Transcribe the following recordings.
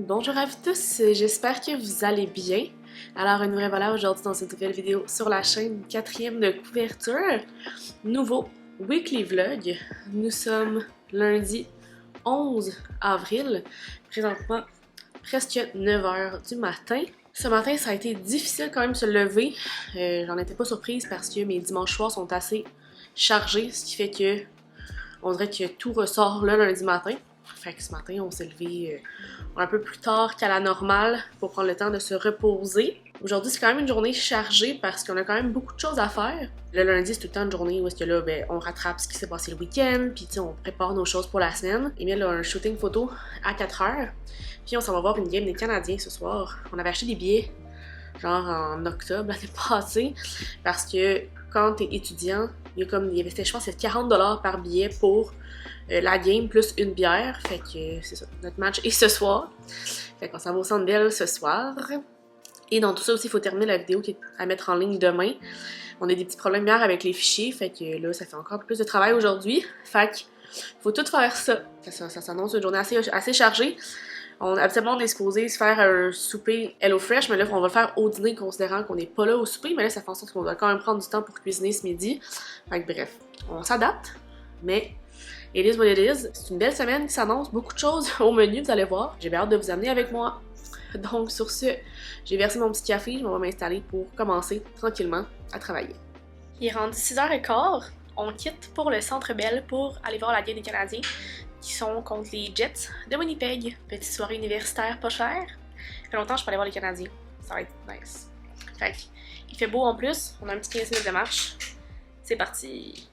Bonjour à vous tous, j'espère que vous allez bien. Alors une vraie valeur aujourd'hui dans cette nouvelle vidéo sur la chaîne, quatrième de couverture, nouveau weekly vlog. Nous sommes lundi 11 avril, présentement presque 9h du matin. Ce matin ça a été difficile quand même de se lever, j'en étais pas surprise parce que mes dimanches soirs sont assez chargés, ce qui fait que on dirait que tout ressort le lundi matin. Fait que ce matin, on s'est levé un peu plus tard qu'à la normale pour prendre le temps de se reposer. Aujourd'hui, c'est quand même une journée chargée parce qu'on a quand même beaucoup de choses à faire. Le lundi, c'est tout le temps une journée où est-ce que là, on rattrape ce qui s'est passé le week-end, puis on prépare nos choses pour la semaine. Emile a un shooting photo à 4h, puis on s'en va voir une game des Canadiens ce soir. On avait acheté des billets genre en octobre l'année passée parce que quand t'es étudiant, il y avait, je pense, c'est 40$ par billet pour la game plus une bière. Fait que c'est ça, notre match est ce soir. Fait qu'on s'en va au Centre Bell ce soir. Et dans tout ça aussi, il faut terminer la vidéo qui est à mettre en ligne demain. On a des petits problèmes hier avec les fichiers, fait que là, ça fait encore plus de travail aujourd'hui. Fait que faut tout faire ça. Ça s'annonce une journée assez chargée. Habituellement, on est supposé se faire un souper HelloFresh, mais là, on va le faire au dîner, considérant qu'on n'est pas là au souper. Mais là, ça fait en sorte qu'on doit quand même prendre du temps pour cuisiner ce midi. Fait que bref, on s'adapte, mais it is what it is. C'est une belle semaine qui s'annonce, beaucoup de choses au menu, vous allez voir. J'ai bien hâte de vous amener avec moi. Donc sur ce, j'ai versé mon petit café, je vais m'installer pour commencer tranquillement à travailler. Il est rendu 6h15, on quitte pour le Centre Bell pour aller voir la game des Canadiens qui sont contre les Jets de Winnipeg. Petite soirée universitaire pas chère. Ça fait longtemps que je peux aller voir les Canadiens, ça va être nice. Fait il fait beau en plus, on a un petit 15 minutes de marche. C'est parti!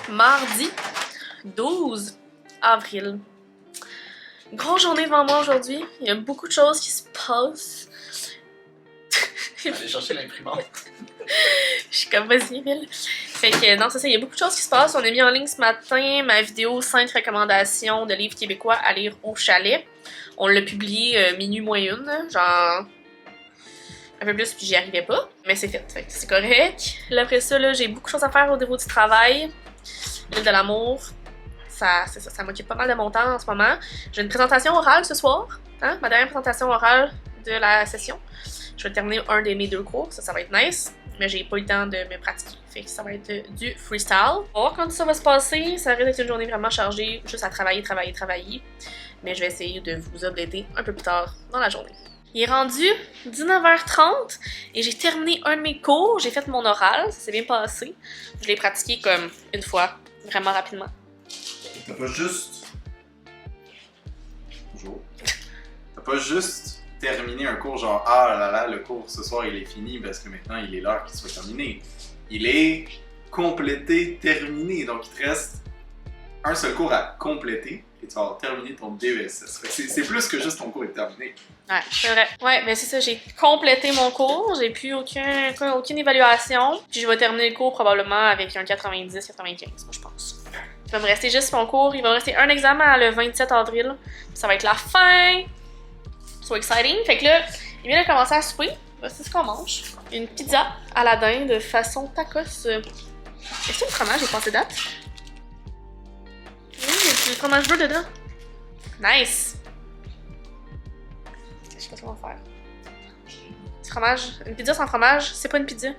Mardi 12 avril. Grosse journée devant moi aujourd'hui. Il y a beaucoup de choses qui se passent. Aller chercher l'imprimante. Je suis comme vas-y, Emile. Fait que non, c'est ça, il y a beaucoup de choses qui se passent. On a mis en ligne ce matin ma vidéo 5 recommandations de livres québécois à lire au chalet. On l'a publié minuit moins une, genre un peu plus, puis j'y arrivais pas. Mais c'est fait c'est correct. Là, après ça, là, j'ai beaucoup de choses à faire au niveau du travail. L'île de l'amour, ça m'occupe pas mal de mon temps en ce moment. J'ai une présentation orale ce soir, hein, ma dernière présentation orale de la session. Je vais terminer un de mes 2 cours, ça va être nice, mais j'ai pas eu le temps de me pratiquer. Fait que ça va être du freestyle. On va voir quand ça va se passer, ça risque d'être une journée vraiment chargée, juste à travailler. Mais je vais essayer de vous updater un peu plus tard dans la journée. Il est rendu 19h30 et j'ai terminé un de mes cours, j'ai fait mon oral, ça s'est bien passé. Je l'ai pratiqué comme une fois, vraiment rapidement. T'as pas juste... Bonjour. T'as pas juste terminé un cours genre « Ah là là, le cours ce soir il est fini parce que maintenant il est l'heure qu'il soit terminé. » Il est complété, terminé, donc il te reste un seul cours à compléter et tu vas avoir terminé ton DESS. C'est plus que juste ton cours est terminé. Ouais, c'est vrai. Ouais, mais c'est ça, j'ai complété mon cours, j'ai plus aucune évaluation, puis je vais terminer le cours probablement avec un 90-95, moi je pense. Il va me rester juste mon cours, il va me rester un examen le 27 avril, ça va être la fin! So exciting! Fait que là, il vient de commencer à souper, c'est ce qu'on mange. Une pizza à la dinde de façon tacos. Est-ce que le fromage est passé date? Oui, il y a du fromage bleu dedans. Nice! Je sais pas ce qu'on va faire. Du fromage. Une pizza sans fromage, c'est pas une pizza.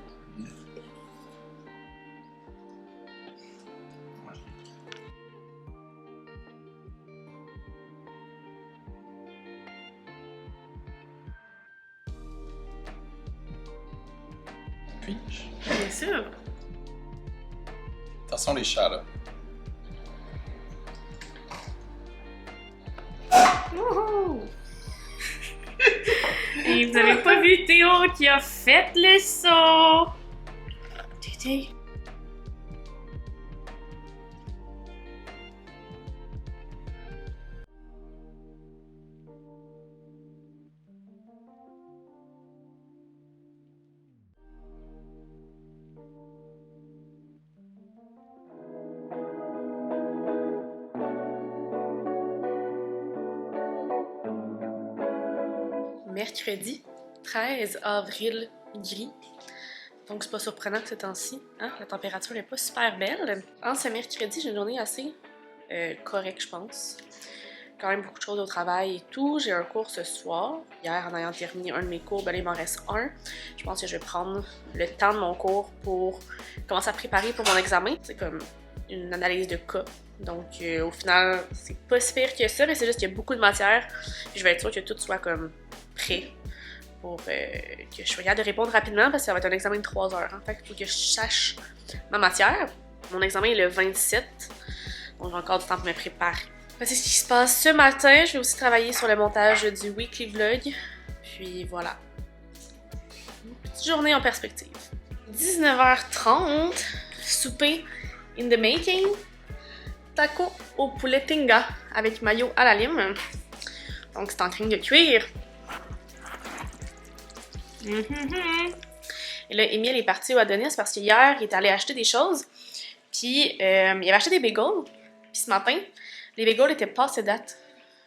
Puis-je? Bien sûr. Attention les chats là. Wouhou! Et vous avez pas vu Théo qui a fait le saut! Tété! mercredi 13 avril gris. Donc c'est pas surprenant que ce temps-ci, hein? La température est pas super belle. En ce mercredi, j'ai une journée assez correcte, je pense. Quand même beaucoup de choses au travail et tout. J'ai un cours ce soir. Hier, en ayant terminé un de mes cours, ben là, il m'en reste un. Je pense que je vais prendre le temps de mon cours pour commencer à préparer pour mon examen. C'est comme une analyse de cas. Donc au final, c'est pas si pire que ça, mais c'est juste qu'il y a beaucoup de matière. Puis je vais être sûre que tout soit comme prêt pour que je sois capable de répondre rapidement parce que ça va être un examen de 3 heures. En fait, il faut que je sache ma matière. Mon examen est le 27, donc j'ai encore du temps pour me préparer. C'est ce qui se passe ce matin. Je vais aussi travailler sur le montage du weekly vlog. Puis voilà. Une petite journée en perspective. 19h30, souper in the making. Taco au poulet tinga avec mayo à la lime. Donc c'est en train de cuire. Et là, Émile est parti au Adonis parce qu'hier, il est allé acheter des choses. Puis, il avait acheté des bagels. Puis ce matin, les bagels étaient passés date.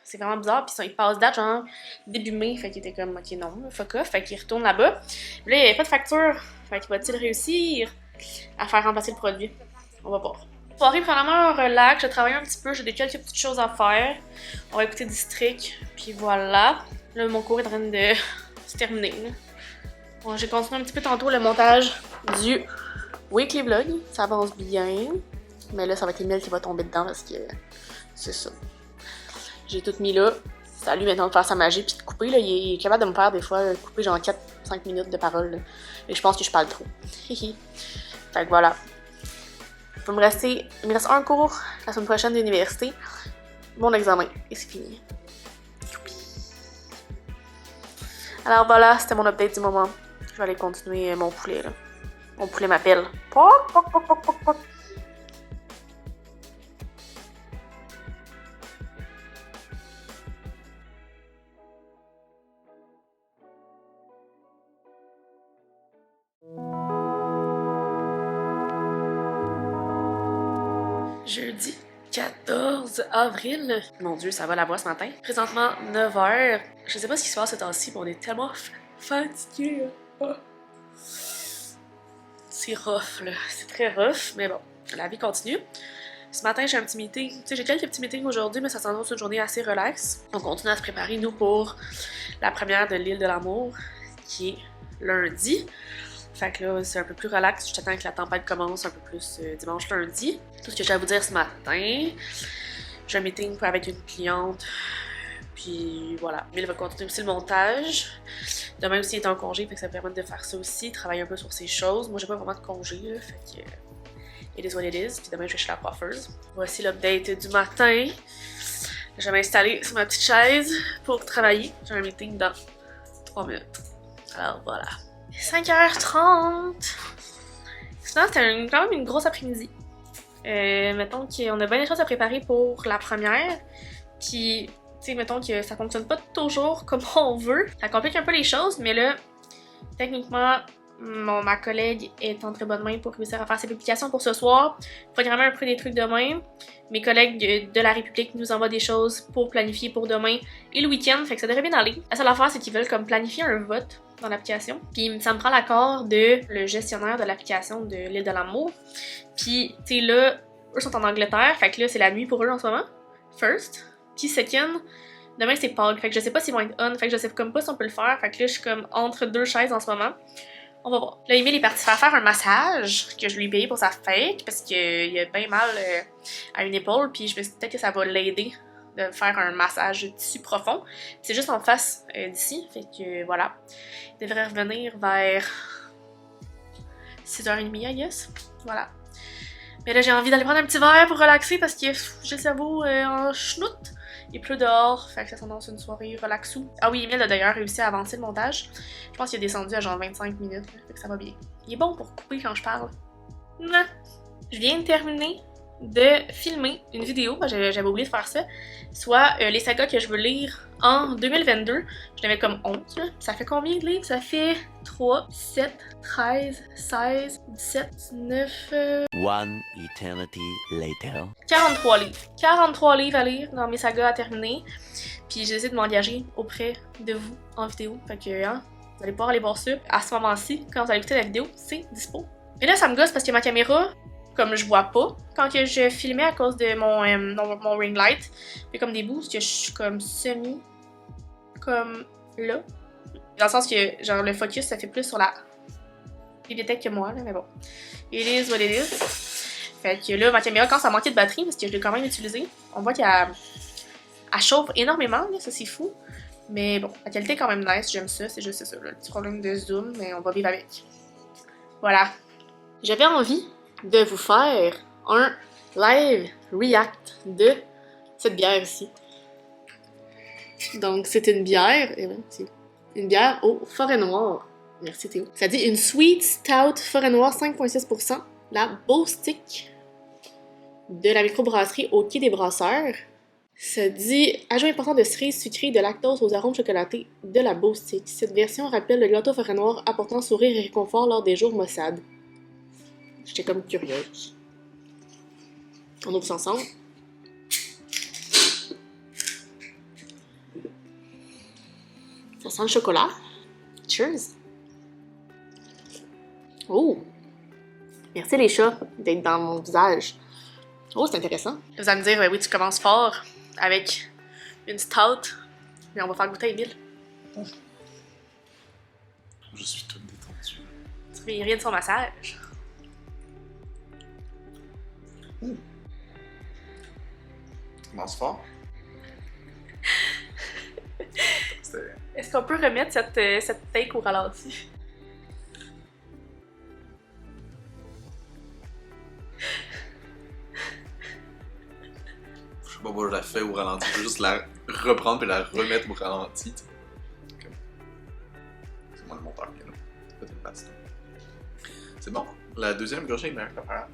C'est vraiment bizarre. Puis ils passent date, genre, début mai. Fait qu'il était comme, ok, non, fuck off. Fait qu'il retourne là-bas. Puis là, il n'y avait pas de facture. Fait qu'il va-t-il réussir à faire remplacer le produit? On va voir. Soirée vraiment relax. Je travaille un petit peu. J'ai quelques petites choses à faire. On va écouter District. Puis voilà. Là, mon cours est en train de se terminer. Bon, j'ai continué un petit peu tantôt le montage du weekly vlog. Ça avance bien. Mais là, ça va être Émile qui va tomber dedans parce que c'est ça. J'ai tout mis là. C'est à lui maintenant de faire sa magie puis de couper. Là. Il est capable de me faire des fois couper genre 4-5 minutes de parole. Là. Et je pense que je parle trop. Fait que voilà. Il me reste un cours la semaine prochaine d'université. Mon examen. Et c'est fini. Youpi. Alors voilà, c'était mon update du moment. Je vais aller continuer mon poulet, là. Mon poulet m'appelle. Poc, poc, poc, poc, poc, poc. Jeudi 14 avril. Mon Dieu, ça va la voix ce matin. Présentement, 9h. Je sais pas ce qui se passe ce temps-ci, mais on est tellement fatigués. Oh. C'est rough, là. C'est très rough, mais bon, la vie continue. Ce matin, j'ai un petit meeting. Tu sais, j'ai quelques petits meetings aujourd'hui, mais ça s'annonce une journée assez relax. On continue à se préparer, nous, pour la première de l'île de l'amour, qui est lundi. Fait que là, c'est un peu plus relax. J'attends que la tempête commence un peu plus dimanche, lundi. Tout ce que j'ai à vous dire ce matin. J'ai un meeting avec une cliente. Puis voilà. Emile va continuer aussi le montage. Demain aussi, il est en congé, fait que ça me permet de faire ça aussi, travailler un peu sur ces choses. Moi, j'ai pas vraiment de congé, là, fait que it is what it is. Puis demain, je vais chez la coiffeuse. Voici l'update du matin. Je vais m'installer sur ma petite chaise pour travailler. J'ai un meeting dans 3 minutes. Alors voilà. 5h30. Sinon, c'était quand même une grosse après-midi. Mettons qu'on a bien des choses à préparer pour la première. Puis, tu sais, mettons que ça fonctionne pas toujours comme on veut. Ça complique un peu les choses, mais là, techniquement, ma collègue est en très bonne main pour réussir à faire ses publications pour ce soir. Programmer un peu des trucs demain. Mes collègues de la République nous envoient des choses pour planifier pour demain et le week-end, fait que ça devrait bien aller. La seule affaire, c'est qu'ils veulent comme planifier un vote dans l'application. Puis ça me prend l'accord de le gestionnaire de l'application de l'île de l'amour. Puis, tu sais, là, eux sont en Angleterre, fait que là, c'est la nuit pour eux en ce moment. First. Puis second, demain c'est Pâques, fait que je sais pas s'ils vont être on, fait que je sais comme pas si on peut le faire, fait que là, je suis comme entre deux chaises en ce moment. On va voir. Là, Emile est parti faire un massage que je lui ai payé pour sa fête parce qu'il a bien mal à une épaule. Puis je me suis dit peut-être que ça va l'aider de faire un massage de tissu profond. C'est juste en face d'ici. Fait que voilà. Il devrait revenir vers 6h30, I guess. Voilà. Mais là, j'ai envie d'aller prendre un petit verre pour relaxer parce que j'ai le cerveau en chenoute. Il pleut dehors, fait que ça s'annonce une soirée relaxou. Ah oui, Emile a d'ailleurs réussi à avancer le montage. Je pense qu'il est descendu à genre 25 minutes, fait que ça va bien. Il est bon pour couper quand je parle. Non. Je viens de terminer de filmer une vidéo, j'avais oublié de faire ça, soit les sagas que je veux lire en 2022. Je l'avais comme 11, là. Ça fait combien de livres? Ça fait 3, 7, 13, 16, 17, 19... One eternity later. 43 livres. 43 livres à lire dans mes sagas à terminer. Puis j'ai décidé de m'engager auprès de vous en vidéo. Fait que, hein, vous allez pouvoir aller voir ça. À ce moment-ci, quand vous allez écouter la vidéo, c'est dispo. Et là, ça me gosse parce que ma caméra, comme je vois pas, quand que je filmais à cause de mon ring light, il y a comme des bouts que je suis comme semi, comme là. Dans le sens que, genre, le focus, ça fait plus sur la bibliothèque que moi, là, mais bon. It is what it is. Fait que là, ma caméra, quand ça manquait de batterie, parce que je l'ai quand même utilisée, on voit qu'elle chauffe énormément, là, ça c'est fou. Mais bon, la qualité est quand même nice, j'aime ça, c'est juste ça, le petit problème de zoom, mais on va vivre avec. Voilà. J'avais envie de vous faire un live react de cette bière ici. Donc, c'est une bière, une bière au forêt noire. Merci Théo. Ça dit une Sweet Stout forêt noire 5,6%, la Beau Stick de la microbrasserie au Quai des Brasseurs. Ça dit ajout important de cerises sucrées et de lactose aux arômes chocolatés de la Beau Stick. Cette version rappelle le gâteau forêt noire apportant sourire et réconfort lors des jours maussades. J'étais comme curieuse. On ouvre ça ensemble. Ça sent le chocolat. Cheers! Oh! Merci les chats d'être dans mon visage. Oh, c'est intéressant. Vous allez me dire, oui, tu commences fort avec une stout, mais on va faire goûter à Émile. Je suis toute détendue. Tu fais rien de son massage. Commence fort. Est-ce qu'on peut remettre cette take au ralenti? Je sais pas pourquoi je la fais au ralenti, je veux juste la reprendre et la remettre au ralenti. C'est moi le monteur qui est là. Peut-être pas ça. C'est bon. La deuxième gorgée est meilleure que la première.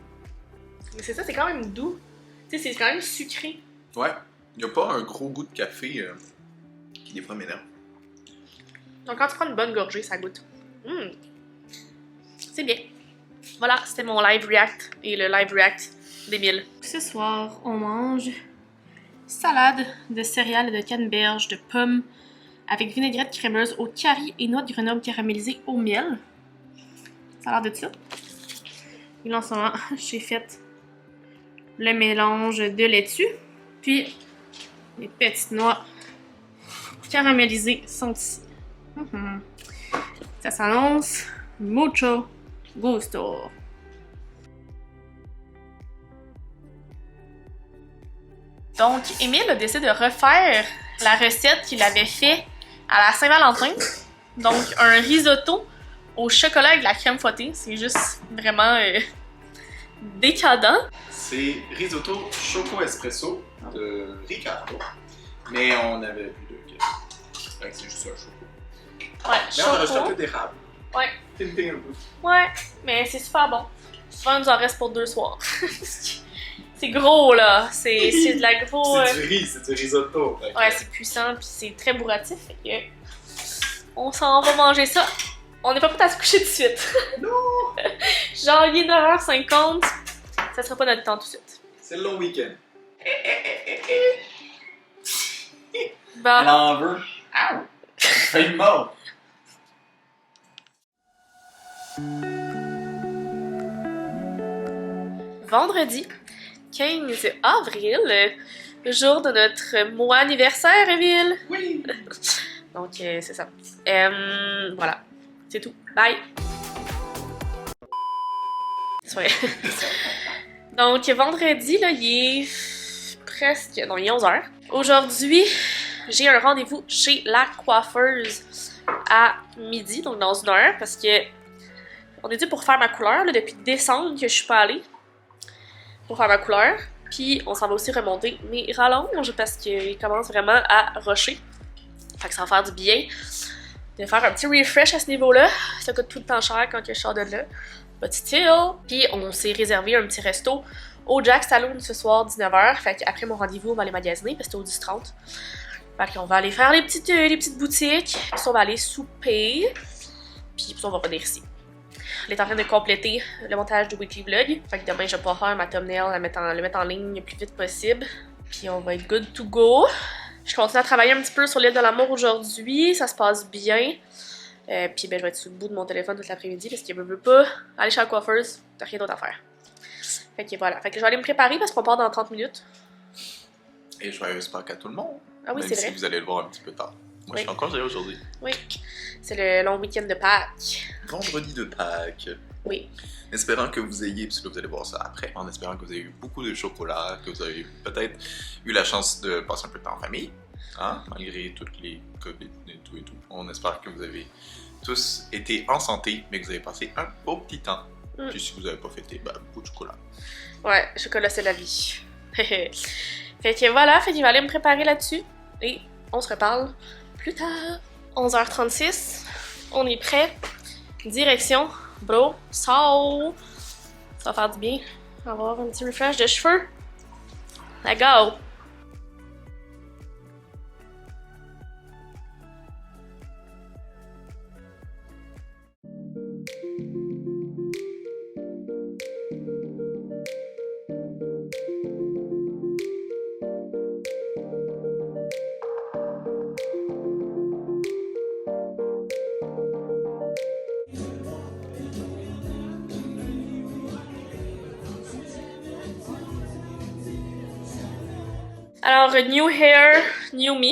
Mais c'est ça, c'est quand même doux. Tu sais, c'est quand même sucré. Ouais. Il n'y a pas un gros goût de café qui des fois m'énerve. Donc quand tu prends une bonne gorgée, ça goûte. C'est bien. Voilà, c'était mon live react et le live react d'Émile. Ce soir, on mange salade de céréales et de canneberge, de pommes avec vinaigrette crémeuse au curry et noix de Grenoble caramélisées au miel. Ça a l'air de ça. Et là, en ce moment, j'ai fait le mélange de laitue, puis les petites noix caramélisées sont ici. Ça s'annonce mucho gusto. Donc, Émile a décidé de refaire la recette qu'il avait fait à la Saint-Valentin. Donc, un risotto au chocolat avec de la crème fouettée. C'est juste vraiment décadent. C'est risotto choco espresso de Riccardo. Mais on avait plus de café. Fait que c'est juste un choco. Ouais, mais on a rajouté un peu d'érable. Ouais. Tintin un peu. Ouais, mais c'est super bon. Souvent, il nous en reste pour 2 soirs. C'est gros, là. C'est de la gros... C'est du riz, c'est du risotto. Ouais, c'est puissant, puis c'est très bourratif. Fait que... On s'en va manger ça. On n'est pas prêt à se coucher tout de suite. Non! Genre, il est 9h50. Ça sera pas notre temps tout de suite. C'est le long week-end. Bon. Elle en veut. Ow! Fait mort! Vendredi 15 avril, jour de notre mois anniversaire, Émile. Oui! Donc, c'est ça. Voilà. C'est tout. Bye! Ouais. Donc, vendredi, là, il est presque... Non, il est 11h. Aujourd'hui, j'ai un rendez-vous chez la coiffeuse à midi, donc dans 1 heure, parce que on est dû pour faire ma couleur, là, depuis décembre que je suis pas allée pour faire ma couleur. Puis, on s'en va aussi remonter mes rallonges, parce qu'ils commencent vraiment à rusher. Fait que ça va faire du bien de faire un petit refresh à ce niveau-là. Ça coûte tout le temps cher quand je sors de là. But still. Puis on s'est réservé un petit resto au Jack Saloon ce soir, 19h. Fait qu'après mon rendez-vous, on va aller magasiner parce que c'était au 10h30. Fait qu'on va aller faire les petites boutiques. Puis on va aller souper. Puis on va revenir ici. On est en train de compléter le montage du weekly vlog. Fait que demain, je vais pouvoir faire ma thumbnail, le mettre en ligne le plus vite possible. Puis on va être good to go. Je continue à travailler un petit peu sur l'île de l'amour aujourd'hui, ça se passe bien. Puis ben, je vais être sur le bout de mon téléphone toute l'après-midi parce que je veux pas aller chez la coiffeuse, t'as rien d'autre à faire. Fait que voilà, fait que je vais aller me préparer parce qu'on part dans 30 minutes. Et joyeuse Pâques à tout le monde. Ah oui, même c'est si vrai. vous allez le voir un petit peu tard. Moi, Oui. je suis en congé aujourd'hui. Oui, c'est le long week-end de Pâques. Vendredi de Pâques. Oui. Espérant que vous ayez, puisque vous allez voir ça après, en espérant que vous ayez eu beaucoup de chocolat, que vous avez peut-être eu la chance de passer un peu de temps en famille, hein, malgré toutes les COVID et tout et tout. On espère que vous avez tous été en santé, mais que vous avez passé un beau petit temps. Puis si vous n'avez pas fêté, ben, beaucoup de chocolat. Ouais, chocolat c'est la vie. Fait que voilà, fait qu'il va aller me préparer là-dessus. Et on se reparle plus tard. 11h36, on est prêt. Direction Bro, ça va faire du bien. On va avoir un petit refresh de cheveux. Let's go! Alors, New Hair, New Me.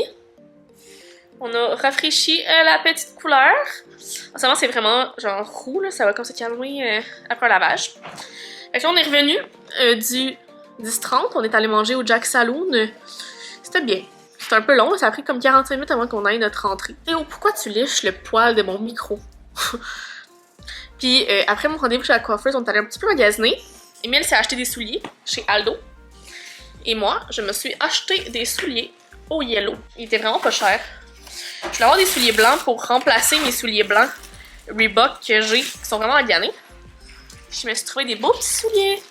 On a rafraîchi la petite couleur. En ce moment, c'est vraiment genre roux, là. Ça va comme se calmer après un lavage. Fait que là, on est revenu du 10h30. On est allé manger au Jack Saloon. C'était bien. C'était un peu long. Ça a pris comme 45 minutes avant qu'on aille notre entrée. Et oh, pourquoi tu liches le poil de mon micro? Puis après mon rendez-vous chez la coiffeuse, on est allé un petit peu magasiner. Emile s'est acheté des souliers chez Aldo. Et moi, je me suis acheté des souliers au yellow. Ils étaient vraiment pas chers. Je voulais avoir des souliers blancs pour remplacer mes souliers blancs Reebok que j'ai, qui sont vraiment aganés. Je me suis trouvé des beaux petits souliers.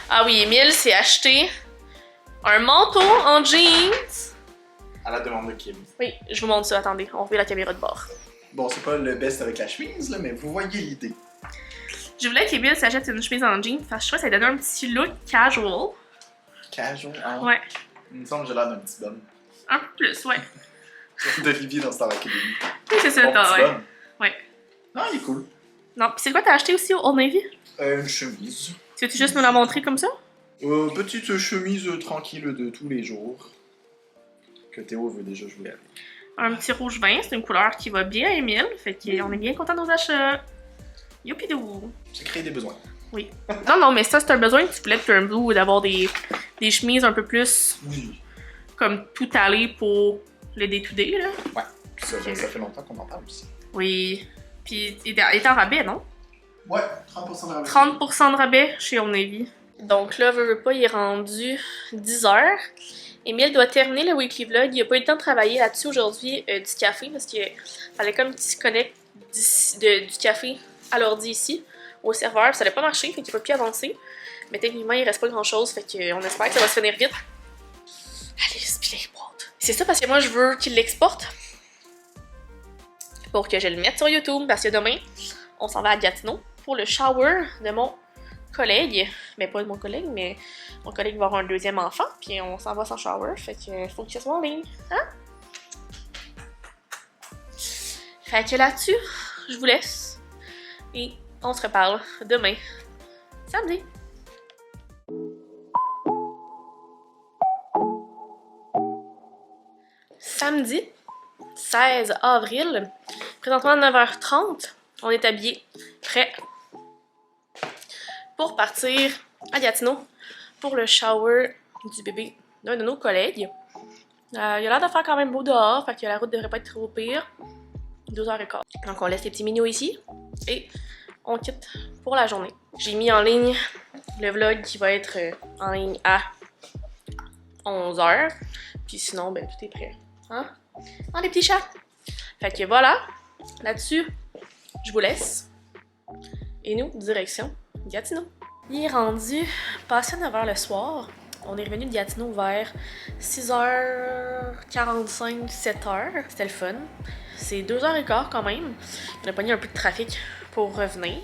Ah oui, Emile s'est acheté un manteau en jeans. À la demande de Kim. Oui, je vous montre ça, attendez, on remet la caméra de bord. Bon, c'est pas le best avec la chemise, là, mais vous voyez l'idée. Je voulais qu'Emile s'achète une chemise en jeans parce que je trouvais que ça donnait un petit look casual. Casual, hein? Ouais, Il me semble que j'ai l'air d'un petit bum. un peu plus, ouais. D'Olivier dans Star Academy. Oui, c'est ça, Bon petit ouais. bum. Ouais. Non, il est cool. Non, pis c'est quoi t'as acheté aussi au Old Navy? Une chemise. Tu veux-tu juste nous la montrer comme ça? Petite chemise tranquille de tous les jours. Que Théo veut déjà jouer avec. Un petit rouge vin, c'est une couleur qui va bien à Emile, fait qu'on est bien content de nos achats. Youpidou! J'ai créé des besoins. Oui. Non, mais ça, c'est un besoin que tu voulais de Turn Blue ou d'avoir des chemises un peu plus Oui. comme tout allé pour le day-to-day, là. Ouais. Ça fait longtemps qu'on en parle aussi. Oui. Puis il est en rabais, non? Ouais, 30% de rabais. 30% de rabais chez Old Navy. Donc là, veux pas, il est rendu 10h. Emile doit terminer le weekly vlog. Il a pas eu le temps de travailler là-dessus aujourd'hui du café parce qu'il fallait comme qu'il se connecte du café à l'ordi ici, au serveur. Ça n'a pas marché, fait qu'il peut plus avancer. Mais techniquement, il reste pas grand-chose, fait qu'on espère que ça va se finir vite. Allez, spiler les boîtes. C'est ça parce que moi, je veux qu'il l'exporte pour que je le mette sur YouTube parce que demain, on s'en va à Gatineau pour le shower de mon collègue. Mais pas de mon collègue, mais mon collègue va avoir un deuxième enfant, puis on s'en va sans shower, fait que faut que ce soit en ligne. Hein? Fait que là-dessus, je vous laisse. Et on se reparle demain, samedi. Samedi 16 avril, présentement à 9h30, on est habillés, prêts pour partir à Gatineau pour le shower du bébé d'un de nos collègues. Il a l'air de faire quand même beau dehors, fait que la route devrait pas être trop pire. 2h15. Donc on laisse les petits mignons ici et on quitte pour la journée. J'ai mis en ligne le vlog qui va être en ligne à 11h. Puis sinon, ben tout est prêt. Hein? Oh, les petits chats! Fait que voilà, là-dessus, je vous laisse. Et nous, direction Gatineau. Il est rendu passé 9h le soir. On est revenu de Gatineau vers 6h45, 7h. C'était le fun. C'est 2h15 quand même. On a pogné un peu de trafic pour revenir.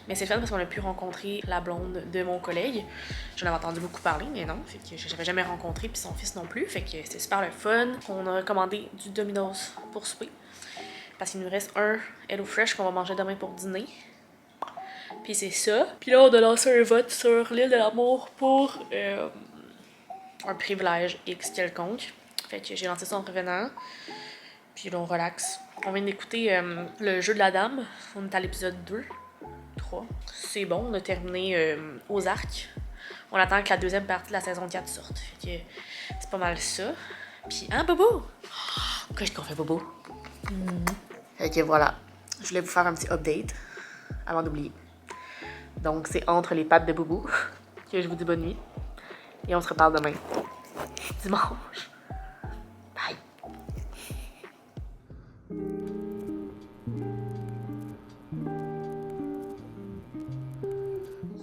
Mais c'est fun parce qu'on a pu rencontrer la blonde de mon collègue. J'en avais entendu beaucoup parler, mais non, fait que j'avais jamais rencontré, puis son fils non plus, fait que c'était super le fun. On a commandé du Domino's pour souper, parce qu'il nous reste un HelloFresh qu'on va manger demain pour dîner. Puis c'est ça. Puis là, on a lancé un vote sur l'île de l'amour pour un privilège X quelconque. Fait que j'ai lancé ça en revenant. Puis là, on relaxe. On vient d'écouter le jeu de la dame. On est à l'épisode 2. 3. C'est bon, on a terminé aux arcs. On attend que la deuxième partie de la saison 4 sorte. Fait que c'est pas mal ça. Puis, hein, Bobo? Qu'est-ce qu'on fait, Bobo? Fait que voilà. Je voulais vous faire un petit update avant d'oublier. Donc, c'est entre les pattes de Bobo que je vous dis bonne nuit. Et on se reparle demain. Dimanche. Bye.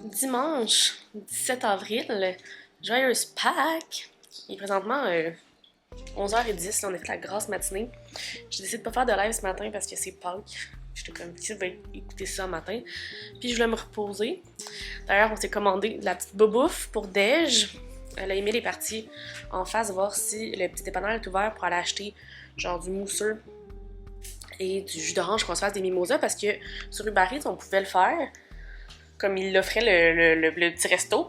Dimanche 17 avril, joyeuse Pâques. Il est présentement 11h10, là, on a fait la grasse matinée. J'ai décidé de pas faire de live ce matin parce que c'est Pâques. J'étais comme, qui va écouter ça ce matin? Puis je voulais me reposer. D'ailleurs, on s'est commandé de la petite bobouffe pour Dej. Elle a aimé les parties en face, voir si le petit dépanneur est ouvert pour aller acheter genre du mousseux et du jus d'orange qu'on se fasse des mimosas parce que sur Uber Eats, on pouvait le faire comme il l'offrait le petit resto.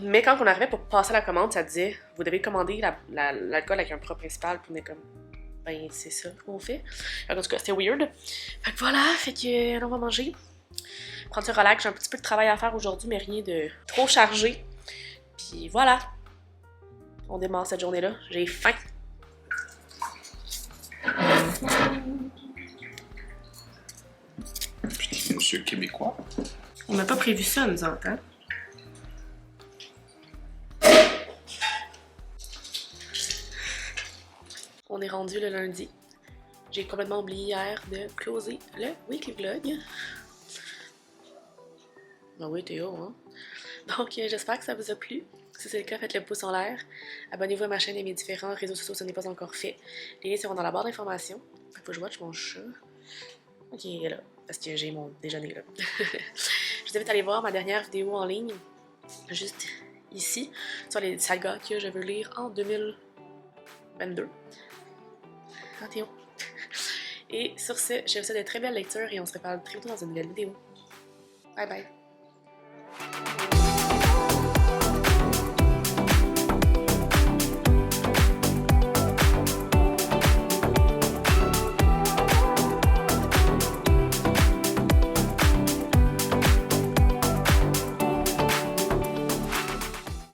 Mais quand on arrivait pour passer la commande, ça disait vous devez commander l'alcool avec un plat principal. Puis on est comme ben c'est ça qu'on fait. En tout cas, c'était weird. Fait que voilà, fait que on va manger. Prendre ce relax, j'ai un petit peu de travail à faire aujourd'hui, mais rien de trop chargé. Puis voilà. On démarre cette journée-là. J'ai faim. Petit monsieur québécois. On n'a pas prévu ça, nous autres, hein? On est rendu le lundi. J'ai complètement oublié hier de closer le weekly vlog. Ben oui, Théo, hein? Donc, j'espère que ça vous a plu. Si c'est le cas, faites le pouce en l'air. Abonnez-vous à ma chaîne et mes différents réseaux sociaux si ce n'est pas encore fait. Les liens seront dans la barre d'informations. Faut que je watch mon chat. Ok, il est là, parce que j'ai mon déjeuner là. Je vous invite à aller voir ma dernière vidéo en ligne, juste ici, sur les sagas que je veux lire en 2022. Ah, Théo. Et sur ce, je vous souhaite de très belles lectures et on se reparle très bientôt dans une nouvelle vidéo. Bye bye.